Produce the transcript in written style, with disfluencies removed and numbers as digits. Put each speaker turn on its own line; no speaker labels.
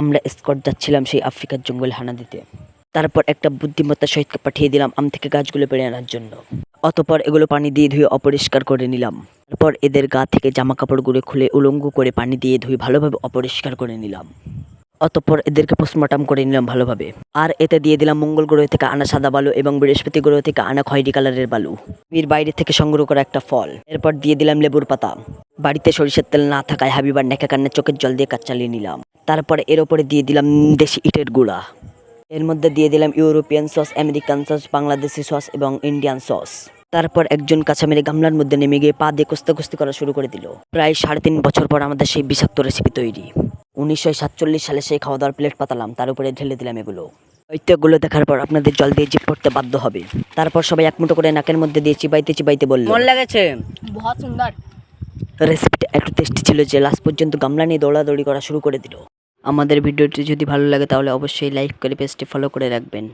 আমরা স্কট যাচ্ছিলাম সেই আফ্রিকার জঙ্গল হানা দিতে। তারপর একটা বুদ্ধিমত্তার সহিত পাঠিয়ে দিলাম আম থেকে গাছগুলো পেড়ে আনার জন্য। অতপর এগুলো পানি দিয়ে ধুয়ে অপরিষ্কার করে নিলাম। তারপর এদের গা থেকে জামা কাপড়গুলো খুলে উলঙ্গ করে পানি দিয়ে ধুয়ে ভালোভাবে অপরিষ্কার করে নিলাম। অতঃপর এদেরকে পোস্টমর্টম করে নিলাম ভালোভাবে। আর এতে দিয়ে দিলাম মঙ্গল গ্রহ থেকে আনা সাদা বালু এবং বৃহস্পতি গ্রহ থেকে আনা খয়েরি কালারের বালু, এর বাইরে থেকে সংগ্রহ করা একটা ফল। এরপর দিয়ে দিলাম লেবুর পাতা। বাড়িতে সরিষার তেল না থাকায় হাবিবার নেকা কান্নে চোখের জল দিয়ে কাজ চালিয়ে নিলাম। তারপর এর ওপরে দিয়ে দিলাম দেশি ইটের গুঁড়া। এর মধ্যে দিয়ে দিলাম European sauce, American sauce, Bangladeshi sauce এবং ইন্ডিয়ান সস। তারপর একজন কাঁচা মেরে গামলার মধ্যে নেমে গিয়ে পা দিয়ে কুস্তি করা শুরু করে দিল। প্রায় 3.5 বছর পর আমাদের সেই বিষাক্ত রেসিপি তৈরি। 1947 সালে সেই খাওয়া দাওয়ার প্লেট পাতালাম, তার উপরে ঢেলে দিলাম এগুলো। ঐত্যগুলো দেখার পর আপনাদের জল দিয়ে জিভ করতে বাধ্য হবে। তারপর সবাই এক মুঠো করে নাকের মধ্যে দিয়ে চিবাইতে বলল,
মন লেগেছে,
बहुत सुंदर।
রেসিপিটা এত টেস্টি ছিল যে লাস্ট পর্যন্ত গামলা নিয়ে দৌড়াদৌড়ি করা শুরু করে দিল। আমাদের ভিডিওটি যদি ভালো লাগে তাহলে অবশ্যই লাইক করে পেজটি ফলো করে রাখবেন।